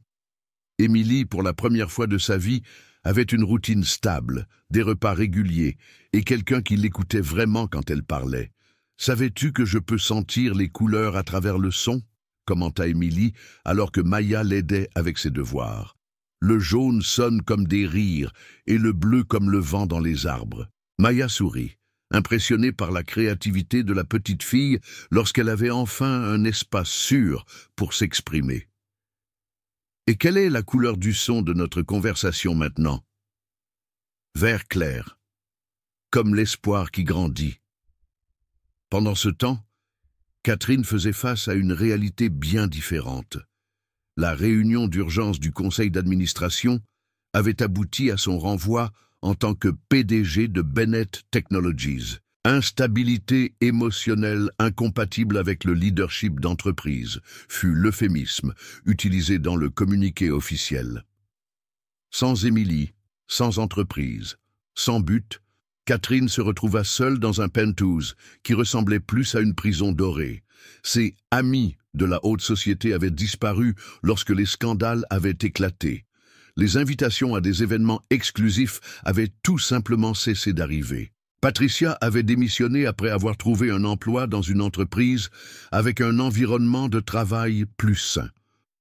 Émilie, pour la première fois de sa vie, avait une routine stable, des repas réguliers, et quelqu'un qui l'écoutait vraiment quand elle parlait. « Savais-tu que je peux sentir les couleurs à travers le son ?» commenta Émilie, alors que Maya l'aidait avec ses devoirs. Le jaune sonne comme des rires et le bleu comme le vent dans les arbres. Maya sourit, impressionnée par la créativité de la petite fille lorsqu'elle avait enfin un espace sûr pour s'exprimer. « Et quelle est la couleur du son de notre conversation maintenant ?»« Vert clair, comme l'espoir qui grandit. » Pendant ce temps, Catherine faisait face à une réalité bien différente. La réunion d'urgence du conseil d'administration avait abouti à son renvoi en tant que PDG de Bennett Technologies. Instabilité émotionnelle incompatible avec le leadership d'entreprise fut l'euphémisme utilisé dans le communiqué officiel. Sans Émilie, sans entreprise, sans but, Catherine se retrouva seule dans un penthouse qui ressemblait plus à une prison dorée. Ses amis de la haute société avaient disparu lorsque les scandales avaient éclaté. Les invitations à des événements exclusifs avaient tout simplement cessé d'arriver. Patricia avait démissionné après avoir trouvé un emploi dans une entreprise avec un environnement de travail plus sain.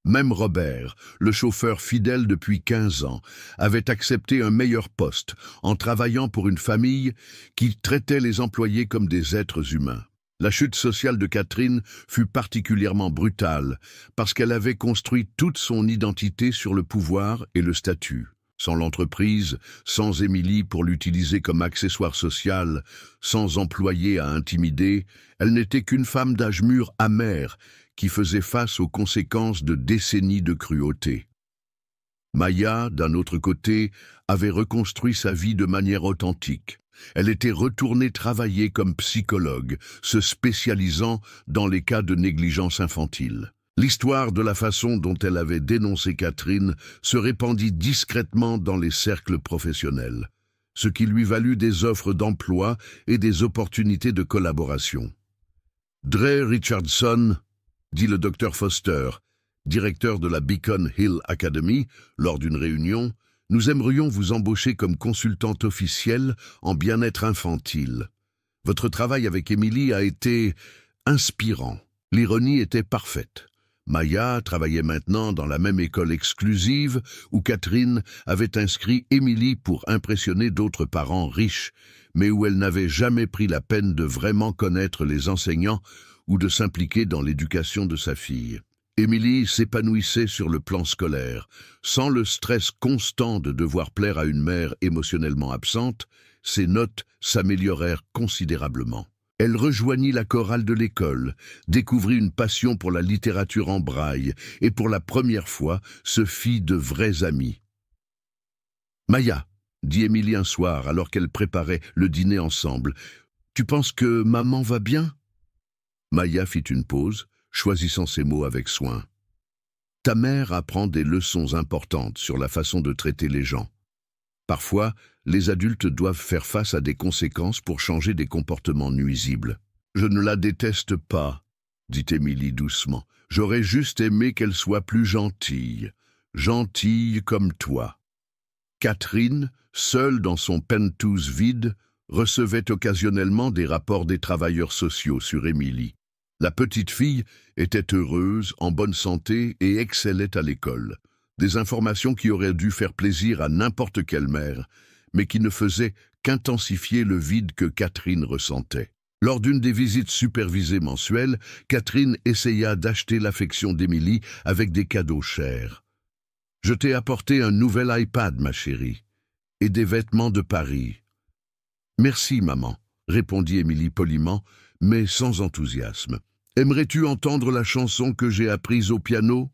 Même Robert, le chauffeur fidèle depuis 15 ans, avait accepté un meilleur poste en travaillant pour une famille qui traitait les employés comme des êtres humains. La chute sociale de Catherine fut particulièrement brutale parce qu'elle avait construit toute son identité sur le pouvoir et le statut. Sans l'entreprise, sans Émilie pour l'utiliser comme accessoire social, sans employé à intimider, elle n'était qu'une femme d'âge mûr amère qui faisait face aux conséquences de décennies de cruauté. Maya, d'un autre côté, avait reconstruit sa vie de manière authentique. Elle était retournée travailler comme psychologue, se spécialisant dans les cas de négligence infantile. L'histoire de la façon dont elle avait dénoncé Catherine se répandit discrètement dans les cercles professionnels, ce qui lui valut des offres d'emploi et des opportunités de collaboration. « Dre Richardson », dit le docteur Foster, directeur de la Beacon Hill Academy, lors d'une réunion, « nous aimerions vous embaucher comme consultante officielle en bien-être infantile. Votre travail avec Émilie a été inspirant. L'ironie était parfaite. Maya travaillait maintenant dans la même école exclusive où Catherine avait inscrit Émilie pour impressionner d'autres parents riches, mais où elle n'avait jamais pris la peine de vraiment connaître les enseignants ou de s'impliquer dans l'éducation de sa fille. Émilie s'épanouissait sur le plan scolaire. Sans le stress constant de devoir plaire à une mère émotionnellement absente, ses notes s'améliorèrent considérablement. Elle rejoignit la chorale de l'école, découvrit une passion pour la littérature en braille et pour la première fois se fit de vrais amis. « Maya, » dit Émilie un soir alors qu'elle préparait le dîner ensemble, « tu penses que maman va bien ?» Maya fit une pause, choisissant ses mots avec soin. « Ta mère apprend des leçons importantes sur la façon de traiter les gens. Parfois, les adultes doivent faire face à des conséquences pour changer des comportements nuisibles. Je ne la déteste pas, dit Émilie doucement. J'aurais juste aimé qu'elle soit plus gentille, gentille comme toi. Catherine, seule dans son penthouse vide, recevait occasionnellement des rapports des travailleurs sociaux sur Émilie. La petite fille était heureuse, en bonne santé et excellait à l'école. Des informations qui auraient dû faire plaisir à n'importe quelle mère, mais qui ne faisaient qu'intensifier le vide que Catherine ressentait. Lors d'une des visites supervisées mensuelles, Catherine essaya d'acheter l'affection d'Émilie avec des cadeaux chers. « Je t'ai apporté un nouvel iPad, ma chérie, et des vêtements de Paris. »« Merci, maman, » répondit Émilie poliment, mais sans enthousiasme. « Aimerais-tu entendre la chanson que j'ai apprise au piano ?»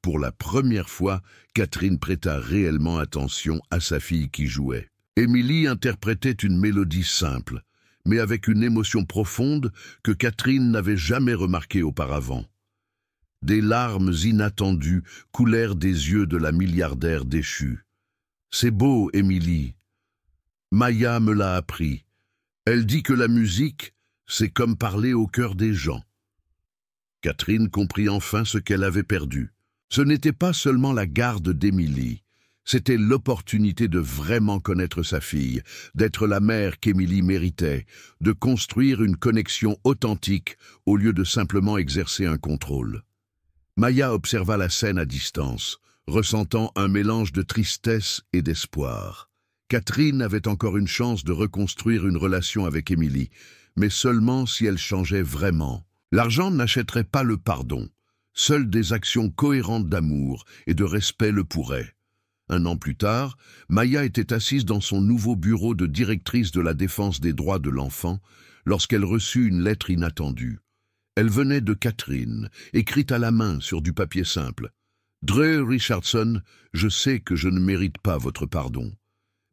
Pour la première fois, Catherine prêta réellement attention à sa fille qui jouait. Émilie interprétait une mélodie simple, mais avec une émotion profonde que Catherine n'avait jamais remarquée auparavant. Des larmes inattendues coulèrent des yeux de la milliardaire déchue. « C'est beau, Émilie. Maya me l'a appris. Elle dit que la musique, c'est comme parler au cœur des gens. » Catherine comprit enfin ce qu'elle avait perdu. Ce n'était pas seulement la garde d'Émilie, c'était l'opportunité de vraiment connaître sa fille, d'être la mère qu'Émilie méritait, de construire une connexion authentique au lieu de simplement exercer un contrôle. Maya observa la scène à distance, ressentant un mélange de tristesse et d'espoir. Catherine avait encore une chance de reconstruire une relation avec Émilie, mais seulement si elle changeait vraiment. L'argent n'achèterait pas le pardon. Seules des actions cohérentes d'amour et de respect le pourraient. Un an plus tard, Maya était assise dans son nouveau bureau de directrice de la défense des droits de l'enfant lorsqu'elle reçut une lettre inattendue. Elle venait de Catherine, écrite à la main sur du papier simple. « Dre Richardson, je sais que je ne mérite pas votre pardon,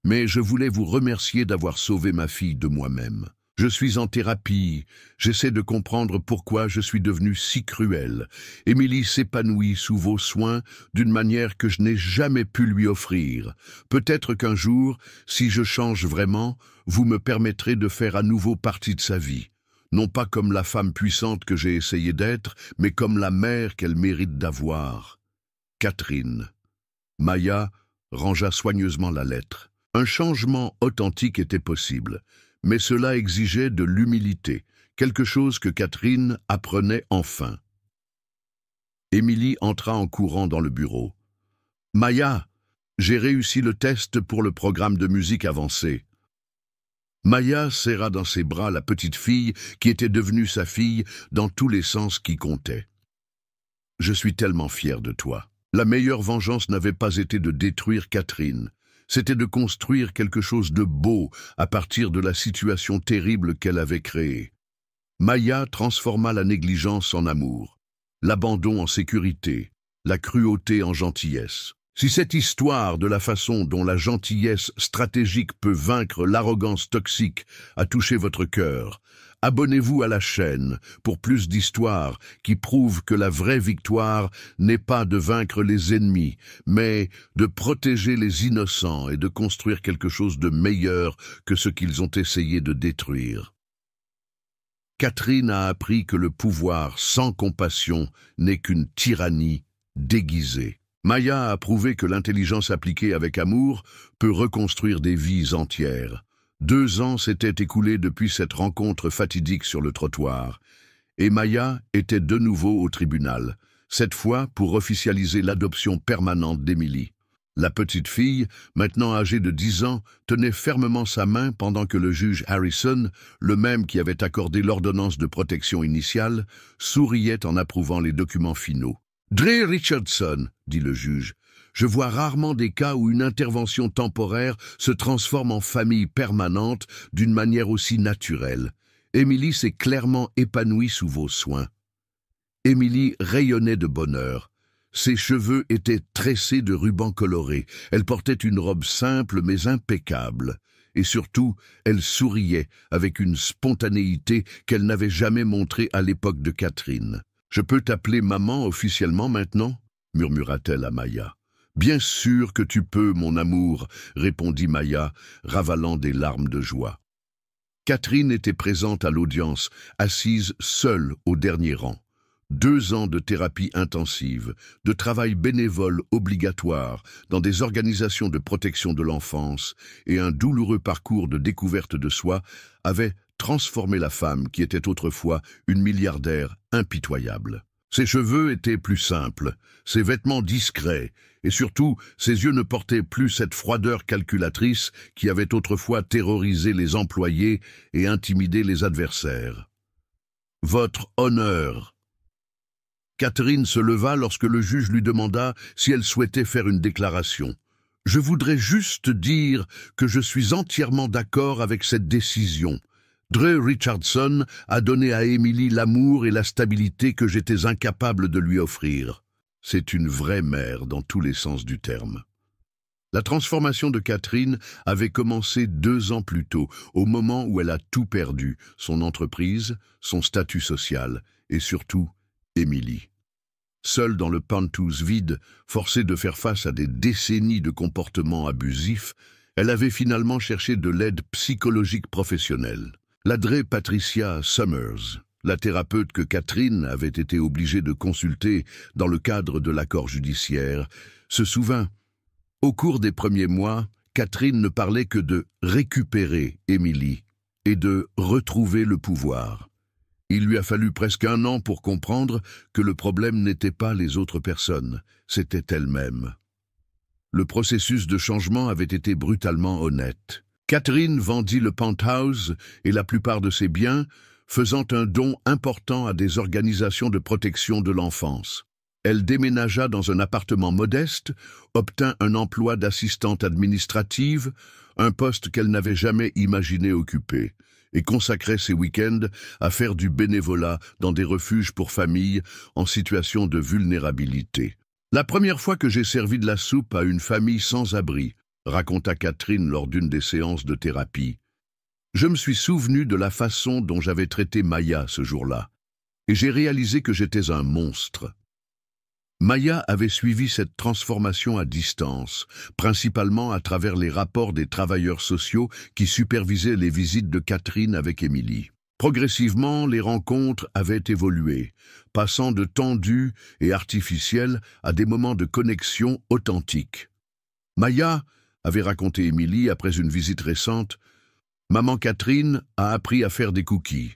mais je voulais vous remercier d'avoir sauvé ma fille de moi-même. Je suis en thérapie, j'essaie de comprendre pourquoi je suis devenue si cruelle. Émilie s'épanouit sous vos soins d'une manière que je n'ai jamais pu lui offrir. Peut-être qu'un jour, si je change vraiment, vous me permettrez de faire à nouveau partie de sa vie. Non pas comme la femme puissante que j'ai essayé d'être, mais comme la mère qu'elle mérite d'avoir. Catherine. » Maya rangea soigneusement la lettre. Un changement authentique était possible. Mais cela exigeait de l'humilité, quelque chose que Catherine apprenait enfin. Émilie entra en courant dans le bureau. « Maya, j'ai réussi le test pour le programme de musique avancée. » Maya serra dans ses bras la petite fille qui était devenue sa fille dans tous les sens qui comptaient. « Je suis tellement fier de toi. La meilleure vengeance n'avait pas été de détruire Catherine. C'était de construire quelque chose de beau à partir de la situation terrible qu'elle avait créée. » Maya transforma la négligence en amour, l'abandon en sécurité, la cruauté en gentillesse. Si cette histoire de la façon dont la gentillesse stratégique peut vaincre l'arrogance toxique a touché votre cœur, abonnez-vous à la chaîne pour plus d'histoires qui prouvent que la vraie victoire n'est pas de vaincre les ennemis, mais de protéger les innocents et de construire quelque chose de meilleur que ce qu'ils ont essayé de détruire. Catherine a appris que le pouvoir sans compassion n'est qu'une tyrannie déguisée. Maya a prouvé que l'intelligence appliquée avec amour peut reconstruire des vies entières. 2 ans s'étaient écoulés depuis cette rencontre fatidique sur le trottoir, et Maya était de nouveau au tribunal, cette fois pour officialiser l'adoption permanente d'Émilie. La petite fille, maintenant âgée de 10 ans, tenait fermement sa main pendant que le juge Harrison, le même qui avait accordé l'ordonnance de protection initiale, souriait en approuvant les documents finaux. « Dre Richardson, » dit le juge, « je vois rarement des cas où une intervention temporaire se transforme en famille permanente d'une manière aussi naturelle. Émilie s'est clairement épanouie sous vos soins. » Émilie rayonnait de bonheur. Ses cheveux étaient tressés de rubans colorés. Elle portait une robe simple mais impeccable. Et surtout, elle souriait avec une spontanéité qu'elle n'avait jamais montrée à l'époque de Catherine. « Je peux t'appeler maman officiellement maintenant ?» murmura-t-elle à Maya. « Bien sûr que tu peux, mon amour » répondit Maya, ravalant des larmes de joie. Catherine était présente à l'audience, assise seule au dernier rang. 2 ans de thérapie intensive, de travail bénévole obligatoire dans des organisations de protection de l'enfance et un douloureux parcours de découverte de soi avaient transformé la femme qui était autrefois une milliardaire impitoyable. Ses cheveux étaient plus simples, ses vêtements discrets, et surtout, ses yeux ne portaient plus cette froideur calculatrice qui avait autrefois terrorisé les employés et intimidé les adversaires. « Votre honneur !» Catherine se leva lorsque le juge lui demanda si elle souhaitait faire une déclaration. « Je voudrais juste dire que je suis entièrement d'accord avec cette décision. Dre Richardson a donné à Émilie l'amour et la stabilité que j'étais incapable de lui offrir. C'est une vraie mère dans tous les sens du terme. » La transformation de Catherine avait commencé 2 ans plus tôt, au moment où elle a tout perdu, son entreprise, son statut social et surtout Émilie. Seule dans le penthouse vide, forcée de faire face à des décennies de comportements abusifs, elle avait finalement cherché de l'aide psychologique professionnelle. La Dre Patricia Summers, la thérapeute que Catherine avait été obligée de consulter dans le cadre de l'accord judiciaire, se souvint. Au cours des premiers mois, Catherine ne parlait que de récupérer Émilie et de retrouver le pouvoir. Il lui a fallu presque 1 an pour comprendre que le problème n'était pas les autres personnes, c'était elle-même. Le processus de changement avait été brutalement honnête. Catherine vendit le penthouse et la plupart de ses biens, faisant un don important à des organisations de protection de l'enfance. Elle déménagea dans un appartement modeste, obtint un emploi d'assistante administrative, un poste qu'elle n'avait jamais imaginé occuper, et consacrait ses week-ends à faire du bénévolat dans des refuges pour familles en situation de vulnérabilité. La première fois que j'ai servi de la soupe à une famille sans abri, raconta Catherine lors d'une des séances de thérapie, je me suis souvenu de la façon dont j'avais traité Maya ce jour-là, et j'ai réalisé que j'étais un monstre. Maya avait suivi cette transformation à distance, principalement à travers les rapports des travailleurs sociaux qui supervisaient les visites de Catherine avec Émilie. Progressivement, les rencontres avaient évolué, passant de tendus et artificiels à des moments de connexion authentiques. Maya avait raconté Émilie après une visite récente, « Maman Catherine a appris à faire des cookies.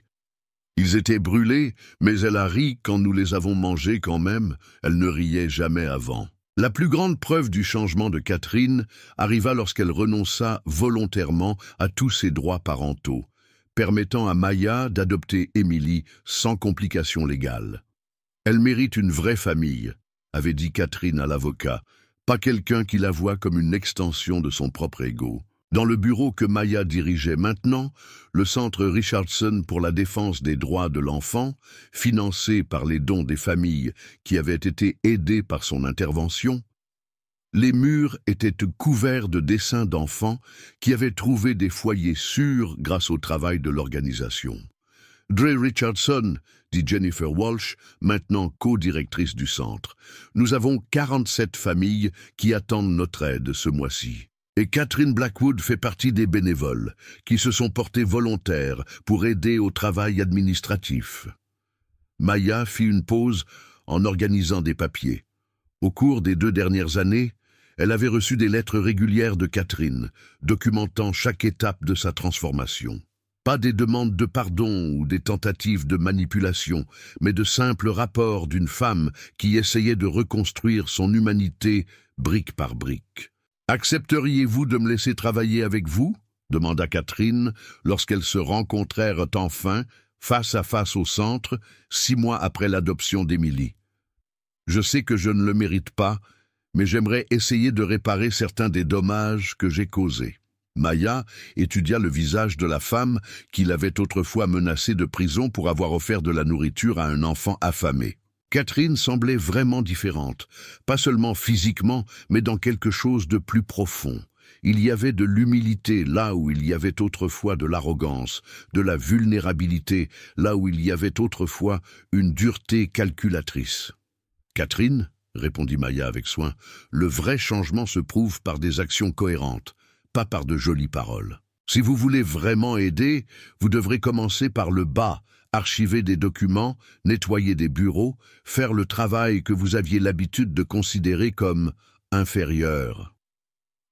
Ils étaient brûlés, mais elle a ri quand nous les avons mangés quand même, elle ne riait jamais avant. » La plus grande preuve du changement de Catherine arriva lorsqu'elle renonça volontairement à tous ses droits parentaux, permettant à Maya d'adopter Émilie sans complications légales. « Elle mérite une vraie famille », avait dit Catherine à l'avocat, pas quelqu'un qui la voit comme une extension de son propre ego. Dans le bureau que Maya dirigeait maintenant, le Centre Richardson pour la défense des droits de l'enfant, financé par les dons des familles qui avaient été aidées par son intervention, les murs étaient couverts de dessins d'enfants qui avaient trouvé des foyers sûrs grâce au travail de l'organisation. Dre Richardson, dit Jennifer Walsh, maintenant co-directrice du centre, nous avons 47 familles qui attendent notre aide ce mois-ci. Et Catherine Blackwood fait partie des bénévoles qui se sont portés volontaires pour aider au travail administratif. Maya fit une pause en organisant des papiers. Au cours des 2 dernières années, elle avait reçu des lettres régulières de Catherine, documentant chaque étape de sa transformation. Pas des demandes de pardon ou des tentatives de manipulation, mais de simples rapports d'une femme qui essayait de reconstruire son humanité brique par brique. « Accepteriez-vous de me laisser travailler avec vous ?» demanda Catherine lorsqu'elles se rencontrèrent enfin, face à face au centre, 6 mois après l'adoption d'Émilie. « Je sais que je ne le mérite pas, mais j'aimerais essayer de réparer certains des dommages que j'ai causés. » Maya étudia le visage de la femme qui l'avait autrefois menacée de prison pour avoir offert de la nourriture à un enfant affamé. Catherine semblait vraiment différente, pas seulement physiquement, mais dans quelque chose de plus profond. Il y avait de l'humilité là où il y avait autrefois de l'arrogance, de la vulnérabilité là où il y avait autrefois une dureté calculatrice. « Catherine, » répondit Maya avec soin, « le vrai changement se prouve par des actions cohérentes, pas par de jolies paroles. Si vous voulez vraiment aider, vous devrez commencer par le bas, archiver des documents, nettoyer des bureaux, faire le travail que vous aviez l'habitude de considérer comme inférieur. »«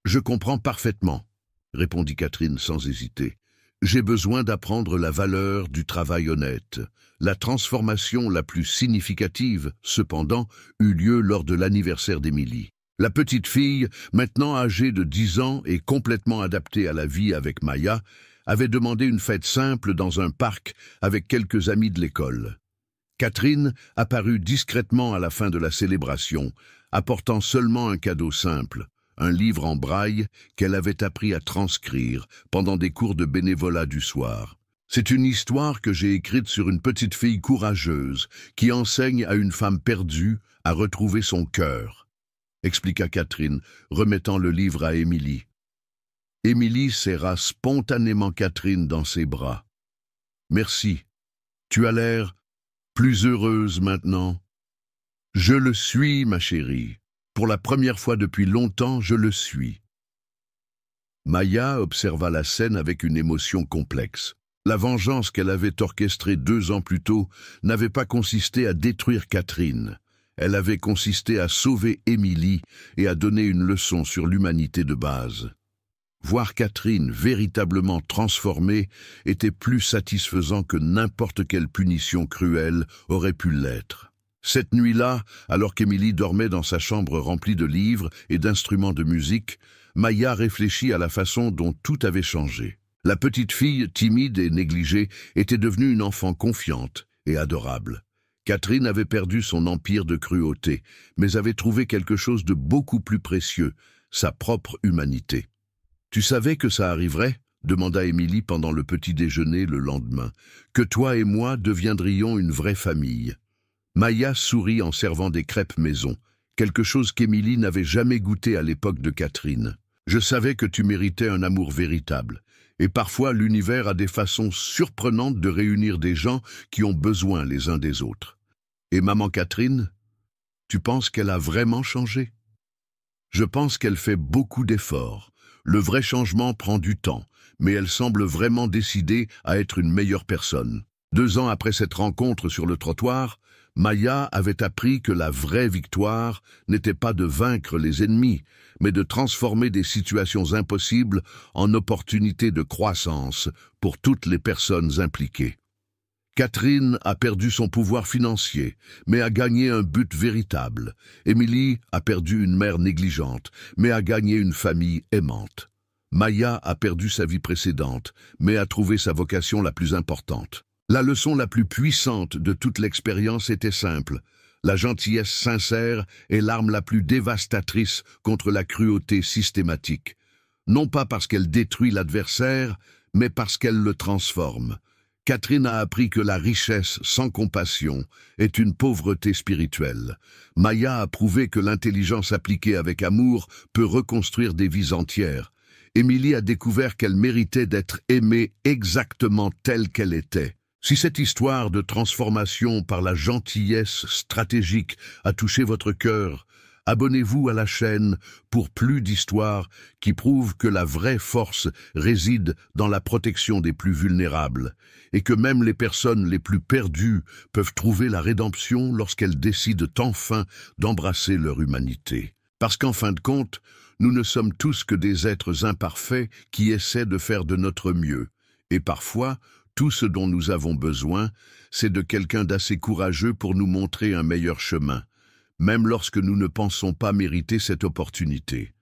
Je comprends parfaitement, » répondit Catherine sans hésiter. « J'ai besoin d'apprendre la valeur du travail honnête. » La transformation la plus significative, cependant, eut lieu lors de l'anniversaire d'Émilie. La petite fille, maintenant âgée de 10 ans et complètement adaptée à la vie avec Maya, avait demandé une fête simple dans un parc avec quelques amis de l'école. Catherine apparut discrètement à la fin de la célébration, apportant seulement un cadeau simple, un livre en braille qu'elle avait appris à transcrire pendant des cours de bénévolat du soir. « C'est une histoire que j'ai écrite sur une petite fille courageuse qui enseigne à une femme perdue à retrouver son cœur, » expliqua Catherine, remettant le livre à Émilie. Émilie serra spontanément Catherine dans ses bras. « Merci. Tu as l'air plus heureuse maintenant. »« Je le suis, ma chérie. Pour la première fois depuis longtemps, je le suis. » Maya observa la scène avec une émotion complexe. La vengeance qu'elle avait orchestrée 2 ans plus tôt n'avait pas consisté à détruire Catherine. Elle avait consisté à sauver Émilie et à donner une leçon sur l'humanité de base. Voir Catherine véritablement transformée était plus satisfaisant que n'importe quelle punition cruelle aurait pu l'être. Cette nuit-là, alors qu'Émilie dormait dans sa chambre remplie de livres et d'instruments de musique, Maya réfléchit à la façon dont tout avait changé. La petite fille, timide et négligée, était devenue une enfant confiante et adorable. Catherine avait perdu son empire de cruauté, mais avait trouvé quelque chose de beaucoup plus précieux, sa propre humanité. « Tu savais que ça arriverait ?» demanda Émilie pendant le petit déjeuner le lendemain. « Que toi et moi deviendrions une vraie famille. » Maya sourit en servant des crêpes maison, quelque chose qu'Émilie n'avait jamais goûté à l'époque de Catherine. « Je savais que tu méritais un amour véritable. Et parfois, l'univers a des façons surprenantes de réunir des gens qui ont besoin les uns des autres. Et maman Catherine, tu penses qu'elle a vraiment changé ? Je pense qu'elle fait beaucoup d'efforts. Le vrai changement prend du temps, mais elle semble vraiment décidée à être une meilleure personne. 2 ans après cette rencontre sur le trottoir, Maya avait appris que la vraie victoire n'était pas de vaincre les ennemis, mais de transformer des situations impossibles en opportunités de croissance pour toutes les personnes impliquées. Catherine a perdu son pouvoir financier, mais a gagné un but véritable. Émilie a perdu une mère négligente, mais a gagné une famille aimante. Maya a perdu sa vie précédente, mais a trouvé sa vocation la plus importante. La leçon la plus puissante de toute l'expérience était simple. La gentillesse sincère est l'arme la plus dévastatrice contre la cruauté systématique. Non pas parce qu'elle détruit l'adversaire, mais parce qu'elle le transforme. Catherine a appris que la richesse sans compassion est une pauvreté spirituelle. Maya a prouvé que l'intelligence appliquée avec amour peut reconstruire des vies entières. Émilie a découvert qu'elle méritait d'être aimée exactement telle qu'elle était. Si cette histoire de transformation par la gentillesse stratégique a touché votre cœur, abonnez-vous à la chaîne pour plus d'histoires qui prouvent que la vraie force réside dans la protection des plus vulnérables et que même les personnes les plus perdues peuvent trouver la rédemption lorsqu'elles décident enfin d'embrasser leur humanité. Parce qu'en fin de compte, nous ne sommes tous que des êtres imparfaits qui essaient de faire de notre mieux. Et parfois, tout ce dont nous avons besoin, c'est de quelqu'un d'assez courageux pour nous montrer un meilleur chemin, même lorsque nous ne pensons pas mériter cette opportunité.